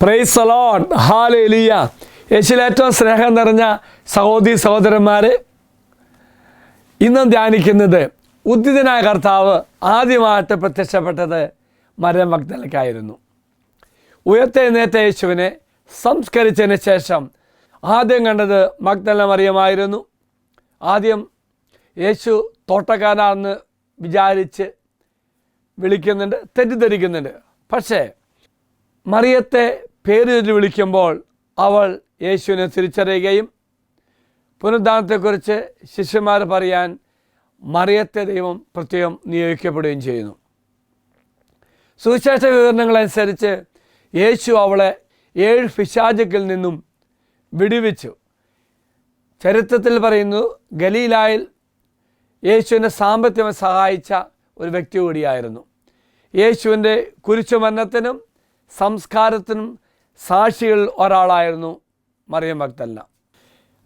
Praise the Lord, hallelujah. യേശുവിൽ ഏറ്റവും സ്നേഹം നിറഞ്ഞ സഹോദരി സഹോദരന്മാരെ, ഇന്നും ധ്യാനിക്കുന്നത് ഉദ്ധിതനായ കർത്താവ് ആദ്യമായിട്ട് പ്രത്യക്ഷപ്പെട്ടത് മറിയം മഗ്ദലക്കായിരുന്നു. ഉയർത്തെഴുന്നേറ്റ യേശുവിനെ സംസ്കരിച്ചതിന് ശേഷം ആദ്യം കണ്ടത് മഗ്ദല മറിയമായിരുന്നു. ആദ്യം യേശു തോട്ടക്കാരനാണെന്ന് വിചാരിച്ച് വിളിക്കുന്നുണ്ട്, തെറ്റിദ്ധരിക്കുന്നുണ്ട്. പക്ഷേ മറിയത്തെ പേര് ചൊല്ലി വിളിക്കുമ്പോൾ അവൾ യേശുവിനെ തിരിച്ചറിയുകയും പുനരുദ്ധാനത്തെക്കുറിച്ച് ശിഷ്യന്മാർ പറയാൻ മറിയത്തെ ദൈവം പ്രത്യേകം നിയോഗിക്കപ്പെടുകയും ചെയ്യുന്നു. സുവിശേഷ വിവരണങ്ങളനുസരിച്ച് യേശു അവളെ 7 പിശാചുക്കളിൽ നിന്നും വിടുവിച്ചു. ചരിത്രത്തിൽ പറയുന്നു, ഗലീലായിൽ യേശുവിനെ സാമ്പത്തികമായി സഹായിച്ച ഒരു വ്യക്തി കൂടിയായിരുന്നു. യേശുവിൻ്റെ കുരിശുമരണത്തിനും സംസ്കാരത്തിനും സാക്ഷികളിൽ ഒരാളായിരുന്നു മറിയം മഗ്ദലന.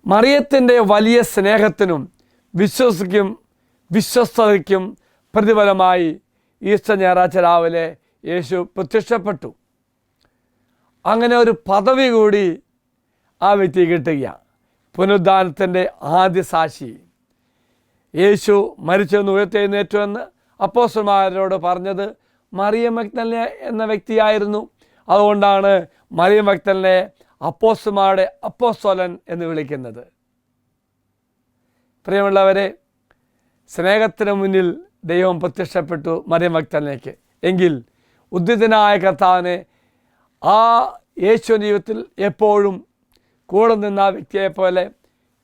മറിയത്തിൻ്റെ വലിയ സ്നേഹത്തിനും വിശ്വസ്തതയ്ക്കും പ്രതിഫലമായി ഈസ്റ്റർ ഞായറാഴ്ച രാവിലെ യേശു പ്രത്യക്ഷപ്പെട്ടു. അങ്ങനെ ഒരു പദവി കൂടി ആ വ്യക്തി കിട്ടുകയാണ്. പുനരുദ്ധാനത്തിൻ്റെ ആദ്യ സാക്ഷി. യേശു മരിച്ചെന്ന് ഉയർത്തെഴുന്നേറ്റുവെന്ന് അപ്പോസ്തലന്മാരോട് പറഞ്ഞത് മറിയം മഗ്ദലന എന്ന വ്യക്തിയായിരുന്നു. അതുകൊണ്ടാണ് മറിയം മഗ്ദലനെ അപ്പോസ്തലന്മാരുടെ അപ്പോസ്തലൻ എന്ന് വിളിക്കുന്നത്. പ്രിയമുള്ളവരെ, സ്നേഹത്തിന് മുന്നിൽ ദൈവം പ്രത്യക്ഷപ്പെട്ടു മറിയം മഗ്ദലനയ്ക്ക്. എങ്കിൽ ഉദ്ധിതനായ കർത്താവിനെ ആ യേശു ജീവിതത്തിൽ എപ്പോഴും കൂടെ നിന്ന വ്യക്തിയെപ്പോലെ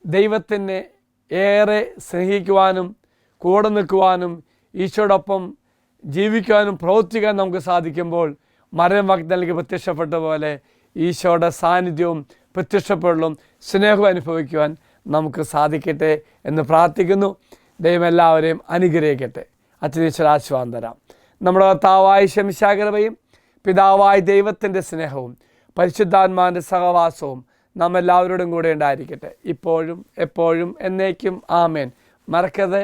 ദൈവത്തിനെ ഏറെ സ്നേഹിക്കുവാനും കൂടെ നിൽക്കുവാനും ഈശോടൊപ്പം ജീവിക്കുവാനും പ്രവർത്തിക്കാൻ നമുക്ക് സാധിക്കുമ്പോൾ മറിയം മഗ്ദലനയ്ക്ക് പ്രത്യക്ഷപ്പെട്ട പോലെ ഈശോയുടെ സാന്നിധ്യവും പ്രത്യക്ഷപ്പെടലും സ്നേഹവും അനുഭവിക്കുവാൻ നമുക്ക് സാധിക്കട്ടെ എന്ന് പ്രാർത്ഥിക്കുന്നു. ദൈവം എല്ലാവരെയും അനുഗ്രഹിക്കട്ടെ. അച്ഛനീശ്വരാശ്വാസം തരാം. നമ്മുടെ കർത്താവായ ശംശാ കൃപയും പിതാവായ ദൈവത്തിൻ്റെ സ്നേഹവും പരിശുദ്ധാത്മാവിൻ്റെ സഹവാസവും നാം എല്ലാവരോടും കൂടെ ഉണ്ടായിരിക്കട്ടെ, ഇപ്പോഴും എപ്പോഴും എന്നേക്കും. ആമേൻ. മറക്കരുത്,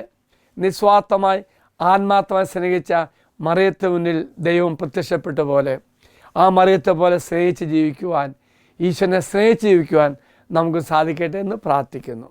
നിസ്വാർത്ഥമായി ആത്മാർത്ഥമായി സ്നേഹിച്ച മറിയത്തിന് മുന്നിൽ ദൈവം പ്രത്യക്ഷപ്പെട്ട പോലെ ആ മറിയത്തെ പോലെ സ്നേഹിച്ച് ജീവിക്കുവാൻ, ഈശ്വരനെ സ്നേഹിച്ച് ജീവിക്കുവാൻ നമുക്ക് സാധിക്കട്ടെ എന്ന് പ്രാർത്ഥിക്കുന്നു.